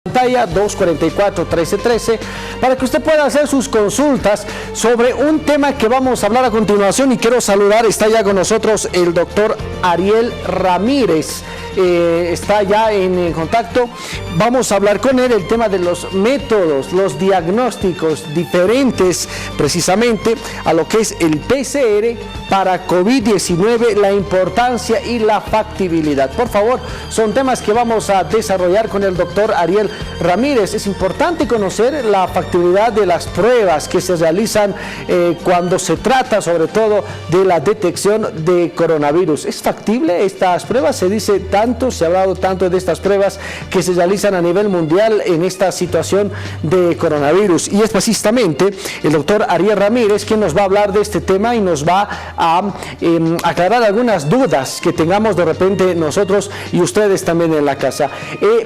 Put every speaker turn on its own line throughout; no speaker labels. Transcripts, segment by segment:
pantalla 244-1313 para que usted pueda hacer sus consultas sobre un tema que vamos a hablar a continuación. Y quiero saludar, está ya con nosotros el doctor Ariel Ramírez, está ya en contacto. Vamos a hablar con él el tema de los métodos, los diagnósticos diferentes precisamente a lo que es el PCR para COVID-19, la importancia y la factibilidad. Por favor, son temas que vamos a desarrollar con el doctor Ariel Ramírez. Es importante conocer la factibilidad de las pruebas que se realizan cuando se trata sobre todo de la detección de coronavirus. ¿Es factible estas pruebas? Se dice tanto, se ha hablado tanto de estas pruebas que se realizan a nivel mundial en esta situación de coronavirus. Y es precisamente el doctor Ariel Ramírez quien nos va a hablar de este tema y nos va a aclarar algunas dudas que tengamos de repente nosotros y ustedes también en la casa.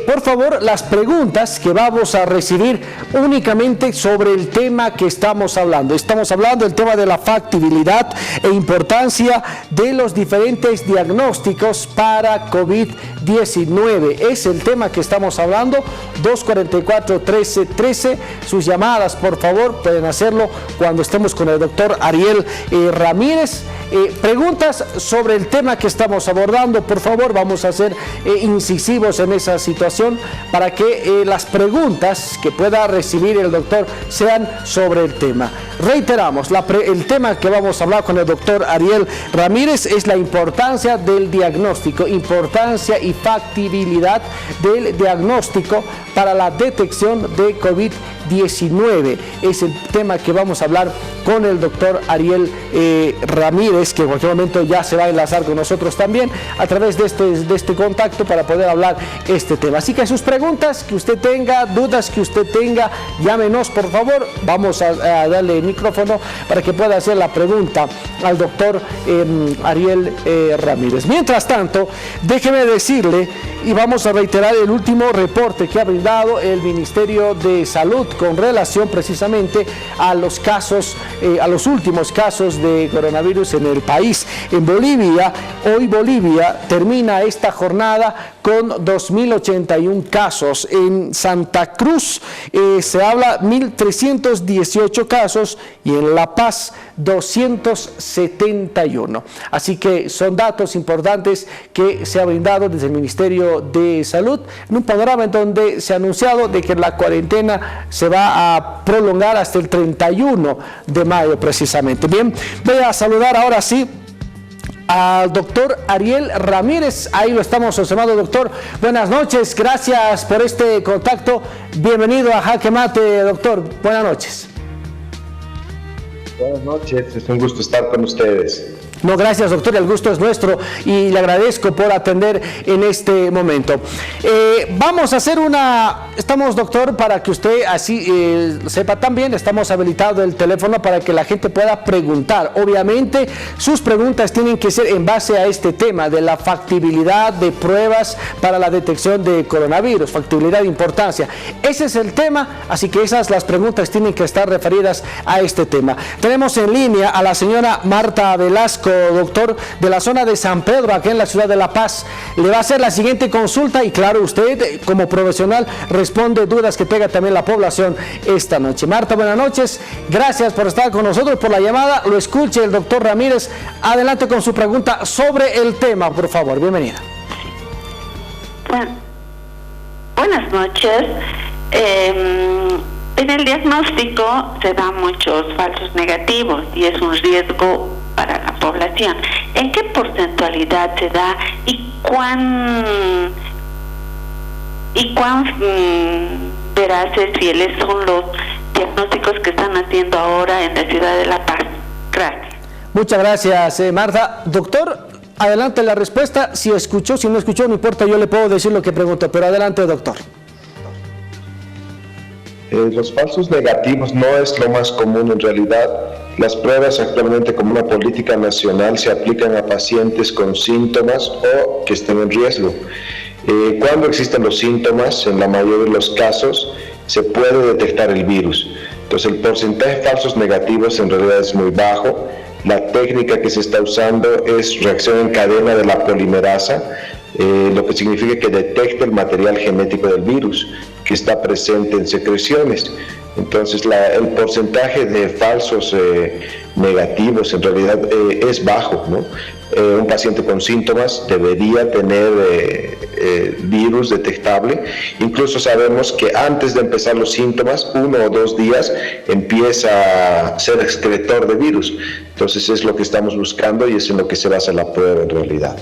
Por favor, las preguntas que vamos a recibir únicamente sobre el tema que estamos hablando. Estamos hablando del tema de la factibilidad e importancia de los diferentes diagnósticos para COVID-19. Es el tema que estamos hablando. 244-1313. Sus llamadas, por favor, pueden hacerlo cuando estemos con el doctor Ariel Ramírez. Preguntas sobre el tema que estamos abordando, por favor, vamos a ser incisivos en esa situación para que las preguntas que pueda recibir el doctor sean sobre el tema. Reiteramos, el tema que vamos a hablar con el doctor Ariel Ramírez es la importancia del diagnóstico, importancia y factibilidad del diagnóstico para la detección de COVID-19. Es el tema que vamos a hablar con el doctor Ariel Ramírez, que en cualquier momento ya se va a enlazar con nosotros también a través de este contacto para poder hablar este tema. Así que sus preguntas que usted tenga, dudas que usted tenga, llámenos por favor. Vamos a darle el micrófono para que pueda hacer la pregunta al doctor Ariel Ramírez. Mientras tanto, déjeme decirle, y vamos a reiterar el último reporte que ha brindado el Ministerio de Salud con relación precisamente a los casos, a los últimos casos de coronavirus en el país. En Bolivia, hoy Bolivia termina esta jornada con 2.081 casos. En Santa Cruz se habla 1.318 casos y en La Paz 271. Así que son datos importantes que se ha brindado desde el Ministerio de Salud en un panorama en donde se ha anunciado de que la cuarentena se va a prolongar hasta el 31 de mayo precisamente. Bien, voy a saludar ahora sí al doctor Ariel Ramírez. Ahí lo estamos observando, doctor. Buenas noches, gracias por este contacto. Bienvenido a Jaque Mate, doctor. Buenas noches.
Buenas noches, es un gusto estar con ustedes.
No, gracias doctor, el gusto es nuestro y le agradezco por atender en este momento. Vamos a hacer estamos doctor, para que usted así sepa también, estamos habilitado el teléfono para que la gente pueda preguntar. Obviamente sus preguntas tienen que ser en base a este tema de la factibilidad de pruebas para la detección de coronavirus, factibilidad de importancia. Ese es el tema, así que las preguntas tienen que estar referidas a este tema. Tenemos en línea a la señora Marta Velasco, doctor, de la zona de San Pedro, aquí en la ciudad de La Paz. Le va a hacer la siguiente consulta y claro, usted como profesional responde dudas que tenga también la población esta noche. Marta, buenas noches, gracias por estar con nosotros, por la llamada. Lo escuche el doctor Ramírez. Adelante con su pregunta sobre el tema, por favor, bienvenida.
Bueno, buenas noches. En el diagnóstico se dan muchos falsos negativos y es un riesgo para la población. ¿En qué porcentualidad se da y cuán veraces, fieles son los diagnósticos que están haciendo ahora en la ciudad de La Paz? Gracias.
Muchas gracias, Marta. Doctor, adelante la respuesta. Si escuchó, si no escuchó, no importa, yo le puedo decir lo que preguntó, pero adelante, doctor.
Los falsos negativos no es lo más común en realidad. Las pruebas actualmente como una política nacional se aplican a pacientes con síntomas o que estén en riesgo. Cuando existen los síntomas, en la mayoría de los casos, se puede detectar el virus. Entonces el porcentaje de falsos negativos en realidad es muy bajo. La técnica que se está usando es reacción en cadena de la polimerasa, lo que significa que detecta el material genético del virus. que está presente en secreciones. Entonces el porcentaje de falsos negativos en realidad es bajo, ¿no? Un paciente con síntomas debería tener virus detectable. Incluso sabemos que antes de empezar los síntomas, 1 o 2 días, empieza a ser excretor de virus. Entonces es lo que estamos buscando y es en lo que se basa la prueba en realidad.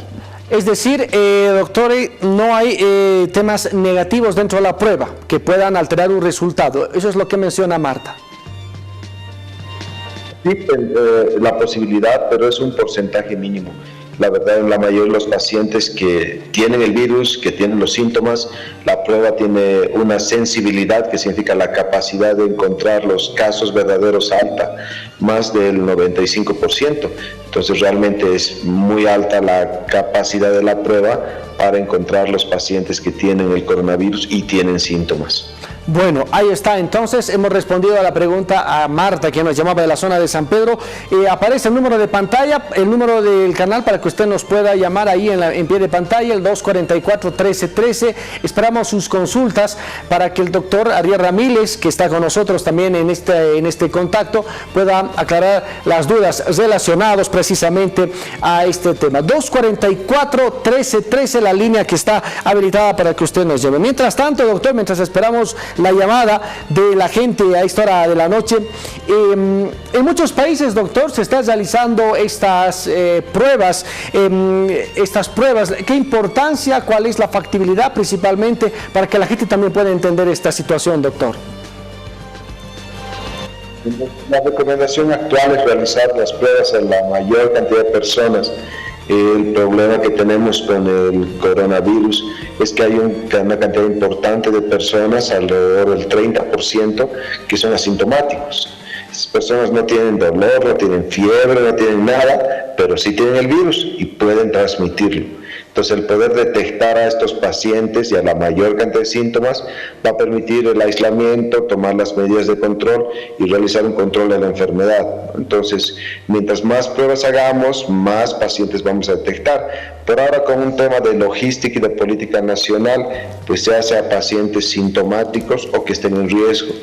Es decir, doctor, no hay temas negativos dentro de la prueba que puedan alterar un resultado. Eso es lo que menciona Marta.
Sí, la posibilidad, pero es un porcentaje mínimo. La verdad, en la mayoría de los pacientes que tienen el virus, que tienen los síntomas, la prueba tiene una sensibilidad, que significa la capacidad de encontrar los casos verdaderos alta, más del 95%. Entonces realmente es muy alta la capacidad de la prueba para encontrar los pacientes que tienen el coronavirus y tienen síntomas.
Bueno, ahí está. Entonces hemos respondido a la pregunta a Marta, que nos llamaba de la zona de San Pedro. Aparece el número de pantalla, el número del canal para que usted nos pueda llamar ahí en pie de pantalla, el 244-1313. Esperamos sus consultas para que el doctor Ariel Ramírez, que está con nosotros también en este contacto, pueda aclarar las dudas relacionadas precisamente a este tema. 244-1313, la línea que está habilitada para que usted nos llame. Mientras tanto, doctor, mientras esperamos la llamada de la gente a esta hora de la noche, en muchos países, doctor, se están realizando estas pruebas. ¿Qué importancia, cuál es la factibilidad principalmente para que la gente también pueda entender esta situación, doctor?
La recomendación actual es realizar las pruebas a la mayor cantidad de personas. El problema que tenemos con el coronavirus es que hay una cantidad importante de personas, alrededor del 30%, que son asintomáticos. Esas personas no tienen dolor, no tienen fiebre, no tienen nada, pero sí tienen el virus y pueden transmitirlo. Entonces, el poder detectar a estos pacientes y a la mayor cantidad de síntomas va a permitir el aislamiento, tomar las medidas de control y realizar un control de la enfermedad. Entonces, mientras más pruebas hagamos, más pacientes vamos a detectar. Por ahora, con un tema de logística y de política nacional, pues se hace a pacientes sintomáticos o que estén en riesgo,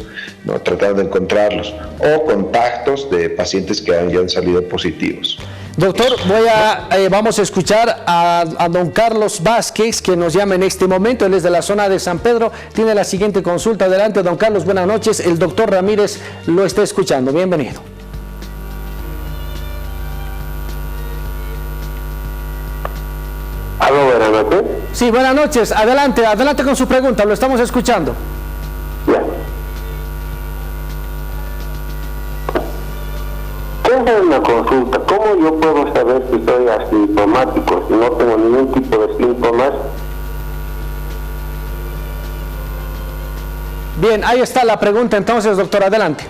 ¿no? Tratando de encontrarlos, o contactos de pacientes que hayan salido positivos.
Doctor, vamos a escuchar a don Carlos Vázquez, que nos llama en este momento. Él es de la zona de San Pedro. Tiene la siguiente consulta. Adelante, don Carlos, buenas noches. El doctor Ramírez lo está escuchando. Bienvenido.
¿Aló, buenas noches?
Sí, buenas noches. Adelante con su pregunta. Lo estamos escuchando.
Ya. Tengo una consulta. ¿Cómo yo puedo saber si soy asintomático, si no tengo ningún tipo de síntomas?
Bien, ahí está la pregunta entonces, doctor. Adelante.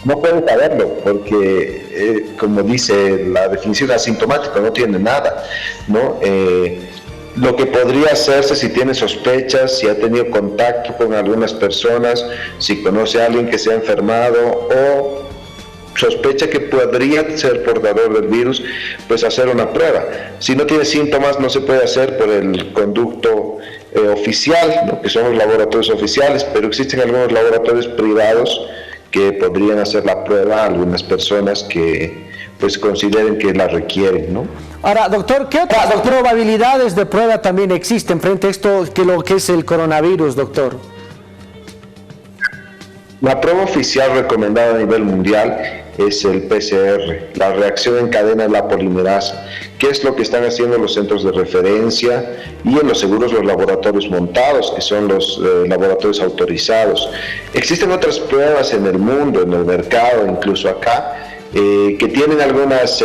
No pueden saberlo porque, como dice la definición, asintomático no tiene nada, ¿no? Lo que podría hacerse si tiene sospechas, si ha tenido contacto con algunas personas, si conoce a alguien que se ha enfermado o sospecha que podría ser portador del virus, pues hacer una prueba. Si no tiene síntomas, no se puede hacer por el conducto oficial, ¿no? Que son los laboratorios oficiales, pero existen algunos laboratorios privados que podrían hacer la prueba a algunas personas que pues consideren que la requieren, ¿no?
Ahora, doctor, ¿qué otras probabilidades de prueba también existen frente a esto, que lo que es el coronavirus, doctor?
La prueba oficial recomendada a nivel mundial es el PCR, la reacción en cadena de la polimerasa, que es lo que están haciendo los centros de referencia y en los seguros los laboratorios montados, que son los laboratorios autorizados. Existen otras pruebas en el mundo, en el mercado, incluso acá, que tienen algunas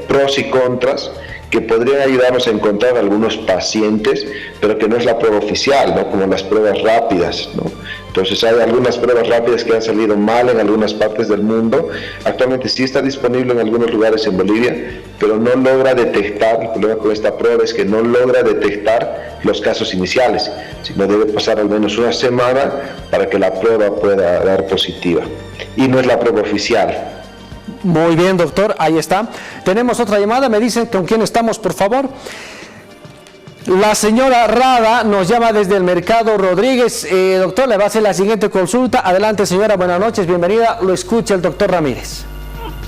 pros y contras, que podrían ayudarnos a encontrar algunos pacientes, pero que no es la prueba oficial, ¿no? Como las pruebas rápidas, ¿no? Entonces hay algunas pruebas rápidas que han salido mal en algunas partes del mundo. Actualmente sí está disponible en algunos lugares en Bolivia, pero no logra detectar, el problema con esta prueba es que no logra detectar los casos iniciales, sino debe pasar al menos una semana para que la prueba pueda dar positiva. Y no es la prueba oficial.
Muy bien, doctor, ahí está. Tenemos otra llamada, me dicen con quién estamos, por favor. La señora Rada nos llama desde el Mercado Rodríguez. Doctor, le va a hacer la siguiente consulta. Adelante, señora, buenas noches, bienvenida. Lo escucha el doctor Ramírez.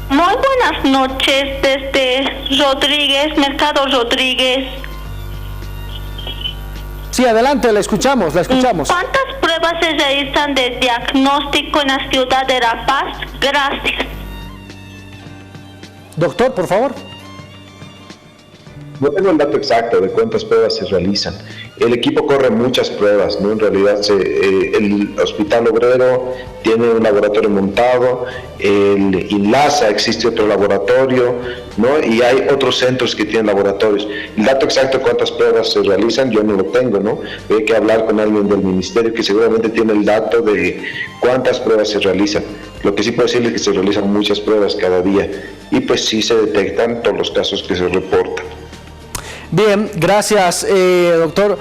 Muy buenas noches desde Rodríguez, Mercado Rodríguez.
Sí, adelante, la escuchamos, la escuchamos.
¿Cuántas pruebas se realizan de diagnóstico en la ciudad de La Paz? Gracias.
Doctor, por favor.
No tengo el dato exacto de cuántas pruebas se realizan. El equipo corre muchas pruebas, ¿no? En realidad el Hospital Obrero tiene un laboratorio montado, el INLASA existe otro laboratorio, ¿no? Y hay otros centros que tienen laboratorios. El dato exacto de cuántas pruebas se realizan yo no lo tengo, ¿no? Hay que hablar con alguien del ministerio que seguramente tiene el dato de cuántas pruebas se realizan. Lo que sí puedo decirles es que se realizan muchas pruebas cada día y pues sí se detectan todos los casos que se reportan.
Bien, gracias, doctor.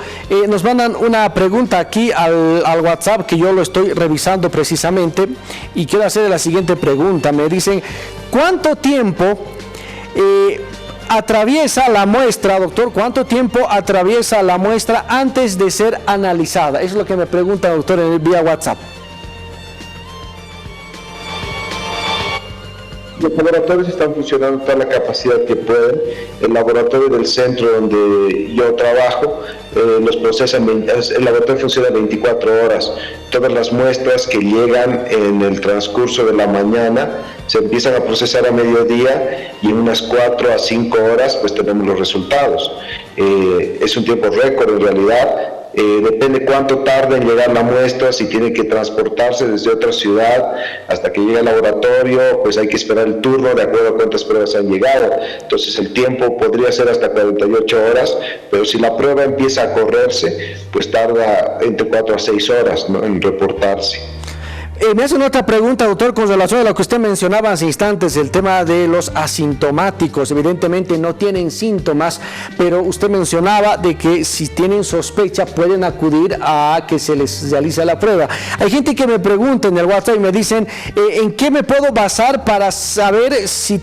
Nos mandan una pregunta aquí al WhatsApp que yo lo estoy revisando precisamente y quiero hacer la siguiente pregunta. Me dicen, ¿cuánto tiempo atraviesa la muestra, doctor? ¿Cuánto tiempo atraviesa la muestra antes de ser analizada? Eso es lo que me pregunta, doctor, en el vía WhatsApp.
Los laboratorios están funcionando toda la capacidad que pueden. El laboratorio del centro donde yo trabajo, los procesan, el laboratorio funciona 24 horas. Todas las muestras que llegan en el transcurso de la mañana se empiezan a procesar a mediodía y en unas 4 a 5 horas pues tenemos los resultados. Es un tiempo récord en realidad. Depende cuánto tarda en llegar la muestra, si tiene que transportarse desde otra ciudad hasta que llegue al laboratorio, pues hay que esperar el turno de acuerdo a cuántas pruebas han llegado. Entonces el tiempo podría ser hasta 48 horas, pero si la prueba empieza a correrse, pues tarda entre 4 a 6 horas, ¿no?, en reportarse.
Me hacen otra pregunta, doctor, con relación a lo que usted mencionaba hace instantes, el tema de los asintomáticos. Evidentemente no tienen síntomas, pero usted mencionaba de que si tienen sospecha pueden acudir a que se les realice la prueba. Hay gente que me pregunta en el WhatsApp y me dicen, ¿en qué me puedo basar para saber si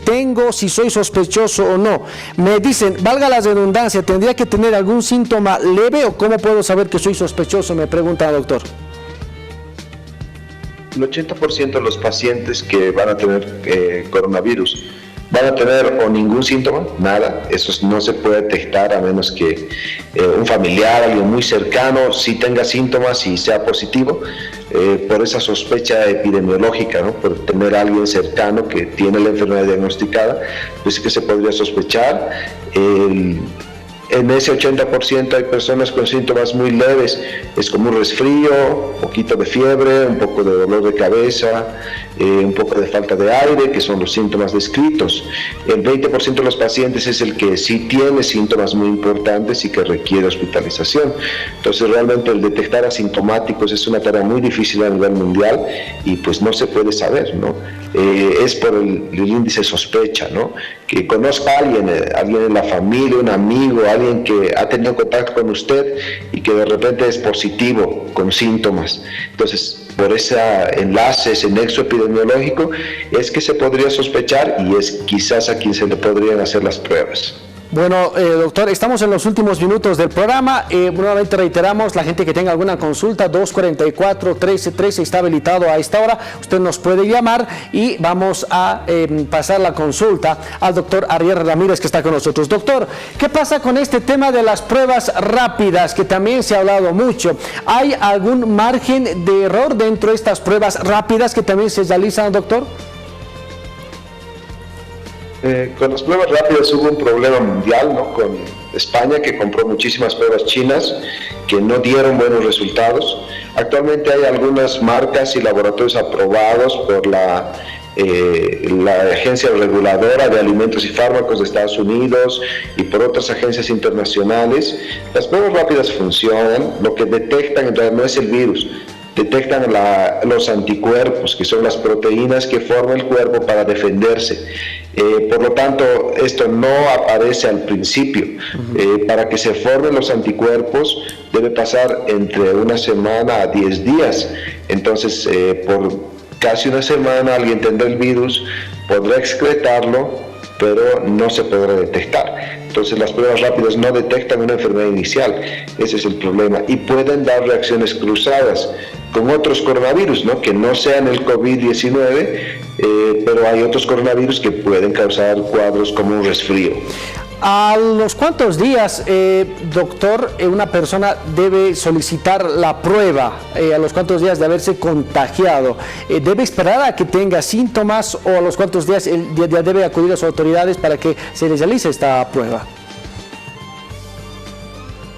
soy sospechoso o no? Me dicen, valga la redundancia, ¿tendría que tener algún síntoma leve o cómo puedo saber que soy sospechoso? Me pregunta el doctor.
El 80% de los pacientes que van a tener coronavirus van a tener o ningún síntoma, nada, eso no se puede detectar a menos que un familiar, alguien muy cercano, sí tenga síntomas y sea positivo, por esa sospecha epidemiológica, ¿no?, por tener a alguien cercano que tiene la enfermedad diagnosticada, pues sí que se podría sospechar. En ese 80% hay personas con síntomas muy leves, es como un resfrío, un poquito de fiebre, un poco de dolor de cabeza, un poco de falta de aire, que son los síntomas descritos. El 20% de los pacientes es el que sí tiene síntomas muy importantes y que requiere hospitalización. Entonces realmente el detectar asintomáticos es una tarea muy difícil a nivel mundial y pues no se puede saber, ¿no? Es por el índice sospecha, ¿no? Que conozca a alguien en la familia, un amigo, alguien que ha tenido contacto con usted y que de repente es positivo con síntomas. Entonces, por ese enlace, ese nexo epidemiológico, es que se podría sospechar y es quizás a quien se le podrían hacer las pruebas.
Bueno, doctor, estamos en los últimos minutos del programa. Nuevamente reiteramos, la gente que tenga alguna consulta, 244-1313 está habilitado a esta hora. Usted nos puede llamar y vamos a pasar la consulta al doctor Ariel Ramírez, que está con nosotros. Doctor, ¿qué pasa con este tema de las pruebas rápidas, que también se ha hablado mucho? ¿Hay algún margen de error dentro de estas pruebas rápidas que también se realizan, doctor?
Con las pruebas rápidas hubo un problema mundial, ¿no?, con España, que compró muchísimas pruebas chinas que no dieron buenos resultados. Actualmente hay algunas marcas y laboratorios aprobados por la Agencia Reguladora de Alimentos y Fármacos de Estados Unidos y por otras agencias internacionales. Las pruebas rápidas funcionan. Lo que detectan en realidad no es el virus, detectan los anticuerpos, que son las proteínas que forma el cuerpo para defenderse. Por lo tanto, esto no aparece al principio. Para que se formen los anticuerpos debe pasar entre una semana a 10 días. Entonces, por casi una semana alguien tendrá el virus, podrá excretarlo, pero no se podrá detectar. Entonces las pruebas rápidas no detectan una enfermedad inicial, ese es el problema, y pueden dar reacciones cruzadas con otros coronavirus, ¿no? Que no sean el COVID-19, pero hay otros coronavirus que pueden causar cuadros como un resfrío.
¿A los cuántos días, doctor, una persona debe solicitar la prueba? ¿A los cuántos días de haberse contagiado? ¿Debe esperar a que tenga síntomas o a los cuántos días ya debe acudir a las autoridades para que se les realice esta prueba?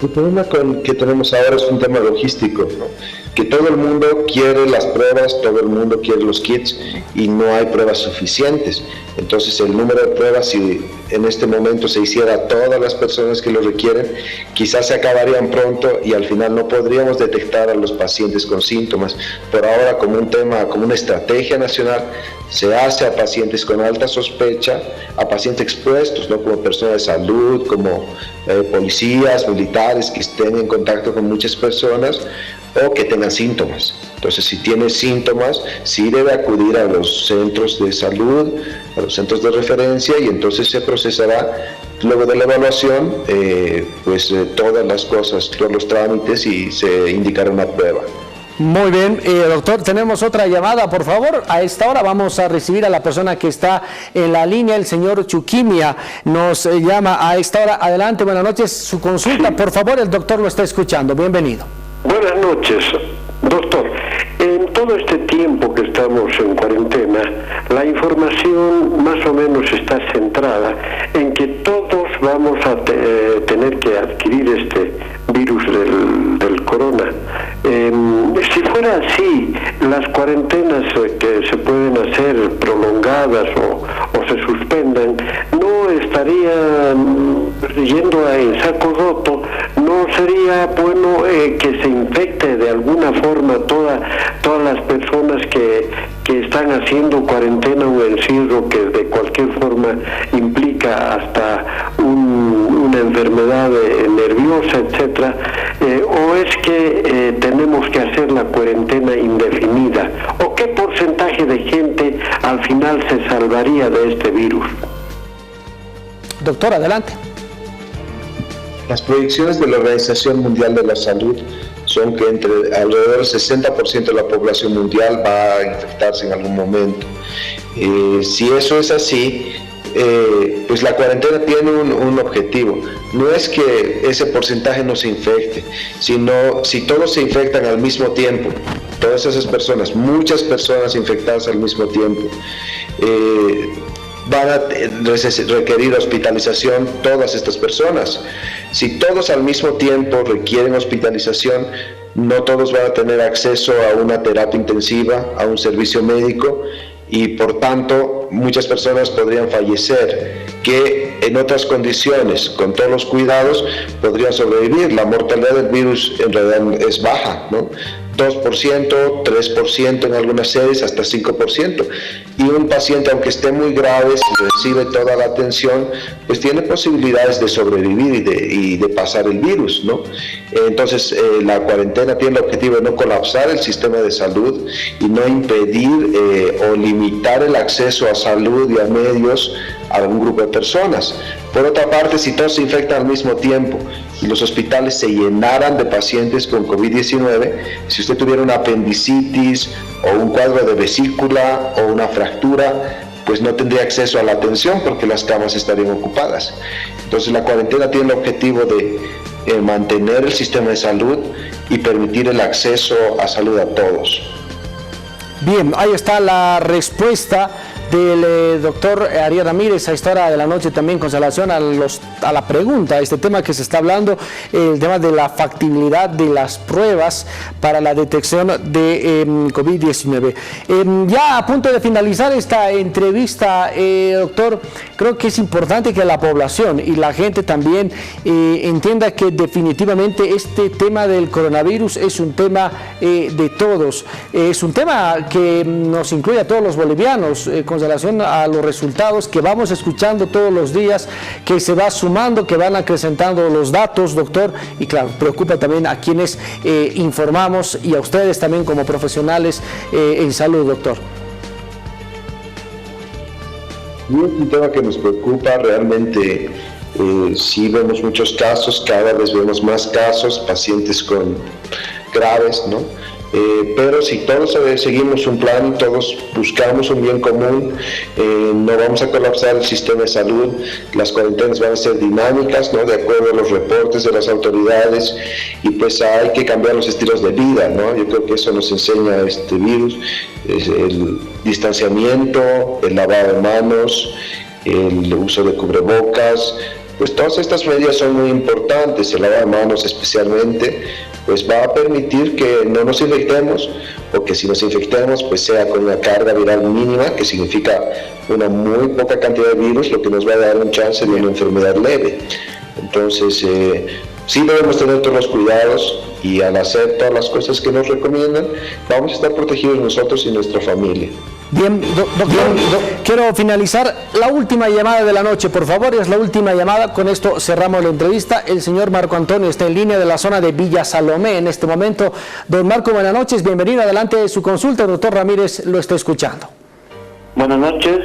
El problema que tenemos ahora es un tema logístico, ¿no? Que todo el mundo quiere las pruebas, todo el mundo quiere los kits y no hay pruebas suficientes. Entonces el número de pruebas, si en este momento se hiciera a todas las personas que lo requieren, quizás se acabarían pronto y al final no podríamos detectar a los pacientes con síntomas. Por ahora, como un tema, como una estrategia nacional, se hace a pacientes con alta sospecha, a pacientes expuestos, ¿no? Como personas de salud, como policías, militares que estén en contacto con muchas personas o que tengan síntomas. Entonces, si tiene síntomas, sí debe acudir a los centros de salud, a los centros de referencia, y entonces se procesará luego de la evaluación todas las cosas, todos los trámites, y se indicará una prueba.
Muy bien, doctor, tenemos otra llamada, por favor. A esta hora vamos a recibir a la persona que está en la línea, el señor Chuquimia. Nos llama a esta hora. Adelante, buenas noches. Su consulta, por favor, el doctor lo está escuchando. Bienvenido.
Buenas noches, doctor. En todo este tiempo que estamos en cuarentena, la información más o menos está centrada en que todos vamos a tener que adquirir este virus del corona. Si fuera así, las cuarentenas que se pueden hacer prolongadas o se suspendan, no estarían yendo en saco roto. No sería bueno que se infecte de alguna forma todas las personas que están haciendo cuarentena o encierro, que de cualquier forma implica hasta una enfermedad nerviosa, etcétera, o es que tenemos que hacer la cuarentena indefinida, o qué porcentaje de gente al final se salvaría de este virus.
Doctor, adelante.
Las proyecciones de la Organización Mundial de la Salud son que alrededor del 60% de la población mundial va a infectarse en algún momento. Si eso es así, pues la cuarentena tiene un objetivo. No es que ese porcentaje no se infecte, sino si todos se infectan al mismo tiempo, todas esas personas, muchas personas infectadas al mismo tiempo, van a requerir hospitalización todas estas personas. Si todos al mismo tiempo requieren hospitalización, no todos van a tener acceso a una terapia intensiva, a un servicio médico, y por tanto muchas personas podrían fallecer, que en otras condiciones, con todos los cuidados, podrían sobrevivir. La mortalidad del virus en realidad es baja, ¿no? 2%, 3% en algunas sedes, hasta 5%. Y un paciente, aunque esté muy grave, si recibe toda la atención, pues tiene posibilidades de sobrevivir y de pasar el virus, ¿no? Entonces, la cuarentena tiene el objetivo de no colapsar el sistema de salud y no impedir o limitar el acceso a salud y a medios a un grupo de personas. Por otra parte, si todos se infectan al mismo tiempo y los hospitales se llenaran de pacientes con COVID-19, si usted tuviera una apendicitis o un cuadro de vesícula o una fractura, pues no tendría acceso a la atención porque las camas estarían ocupadas. Entonces la cuarentena tiene el objetivo de mantener el sistema de salud y permitir el acceso a salud a todos.
Bien, ahí está la respuesta del doctor Ariel Ramírez a esta hora de la noche, también con relación a la pregunta, este tema que se está hablando, el tema de la factibilidad de las pruebas para la detección de COVID-19. Ya a punto de finalizar esta entrevista, doctor, creo que es importante que la población y la gente también entienda que definitivamente este tema del coronavirus es un tema de todos, es un tema que nos incluye a todos los bolivianos, con relación a los resultados que vamos escuchando todos los días, que se va sumando, que van acrecentando los datos, doctor, y claro, preocupa también a quienes informamos y a ustedes también como profesionales en salud, doctor.
Y es un tema que nos preocupa realmente. Sí vemos muchos casos, cada vez vemos más casos, pacientes graves, ¿no? Pero si todos seguimos un plan, todos buscamos un bien común, no vamos a colapsar el sistema de salud, las cuarentenas van a ser dinámicas, ¿no? De acuerdo a los reportes de las autoridades, y pues hay que cambiar los estilos de vida, ¿no? Yo creo que eso nos enseña este virus, el distanciamiento, el lavado de manos, el uso de cubrebocas. Pues todas estas medidas son muy importantes, el lavado de manos especialmente, pues va a permitir que no nos infectemos, o que si nos infectemos, pues sea con una carga viral mínima, que significa una muy poca cantidad de virus, lo que nos va a dar un chance de una enfermedad leve. Entonces, sí debemos tener todos los cuidados, y al hacer todas las cosas que nos recomiendan, vamos a estar protegidos nosotros y nuestra familia.
Bien, doctor, quiero finalizar la última llamada de la noche, por favor, es la última llamada, con esto cerramos la entrevista. El señor Marco Antonio está en línea de la zona de Villa Salomé en este momento. Don Marco, buenas noches, bienvenido, adelante de su consulta, el doctor Ramírez lo está escuchando.
Buenas noches.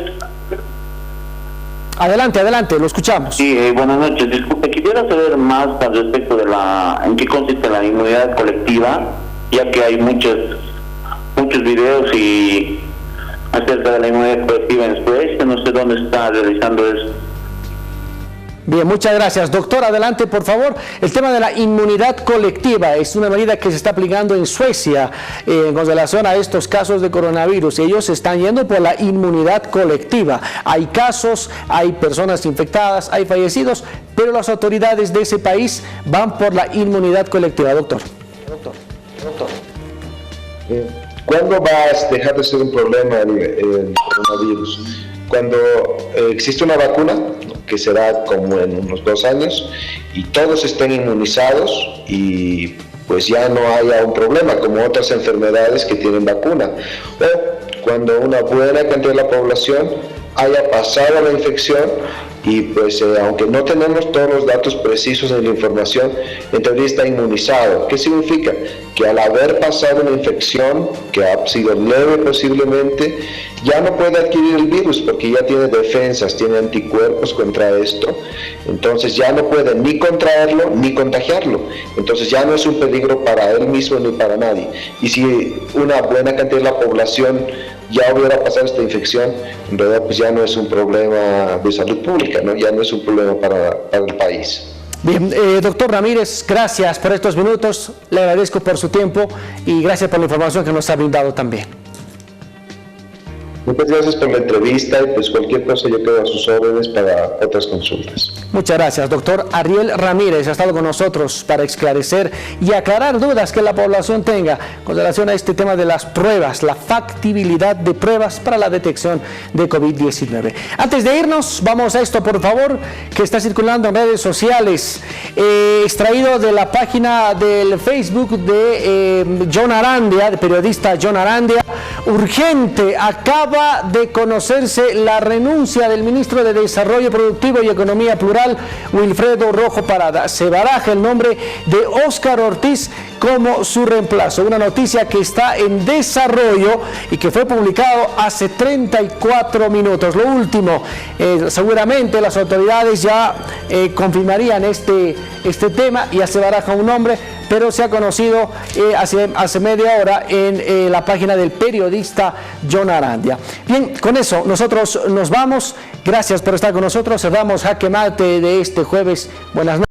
Adelante, lo escuchamos.
Sí, buenas noches, disculpe, quisiera saber más al respecto de en qué consiste la inmunidad colectiva, ya que hay muchos videos y acerca de la inmunidad colectiva en Suecia, no sé dónde está realizando eso.
Bien, muchas gracias. Doctor, adelante, por favor. El tema de la inmunidad colectiva es una medida que se está aplicando en Suecia en relación a estos casos de coronavirus. Ellos están yendo por la inmunidad colectiva. Hay casos, hay personas infectadas, hay fallecidos, pero las autoridades de ese país van por la inmunidad colectiva. Doctor.
¿Cuándo va a dejar de ser un problema el coronavirus? Cuando existe una vacuna, que será como en unos 2 años, y todos estén inmunizados y pues ya no haya un problema como otras enfermedades que tienen vacuna. O cuando una buena cantidad de la población haya pasado la infección y pues aunque no tenemos todos los datos precisos de la información, en teoría está inmunizado. ¿Qué significa? Que al haber pasado una infección que ha sido leve posiblemente, ya no puede adquirir el virus porque ya tiene defensas, tiene anticuerpos contra esto, entonces ya no puede ni contraerlo ni contagiarlo, entonces ya no es un peligro para él mismo ni para nadie. Y si una buena cantidad de la población ya hubiera pasado esta infección, en realidad pues ya no es un problema de salud pública, ¿no? Ya no es un problema para el país.
Bien, doctor Ramírez, gracias por estos minutos, le agradezco por su tiempo y gracias por la información que nos ha brindado también.
Muchas gracias por la entrevista y pues cualquier cosa yo quedo a sus órdenes para otras consultas.
Muchas gracias, doctor Ariel Ramírez ha estado con nosotros para esclarecer y aclarar dudas que la población tenga con relación a este tema de las pruebas, la factibilidad de pruebas para la detección de COVID-19. Antes de irnos, vamos a esto, por favor, que está circulando en redes sociales, extraído de la página del Facebook de John Arandia, de periodista John Arandia. Urgente, acaba de conocerse la renuncia del ministro de Desarrollo Productivo y Economía Plural, Wilfredo Rojo Parada. Se baraja el nombre de Óscar Ortiz como su reemplazo. Una noticia que está en desarrollo y que fue publicado hace 34 minutos. Lo último, seguramente las autoridades ya confirmarían este tema, ya se baraja un nombre, pero se ha conocido hace media hora en la página del periodista John Arandia. Bien, con eso nosotros nos vamos. Gracias por estar con nosotros. Cerramos Jaque Mate de este jueves. Buenas noches.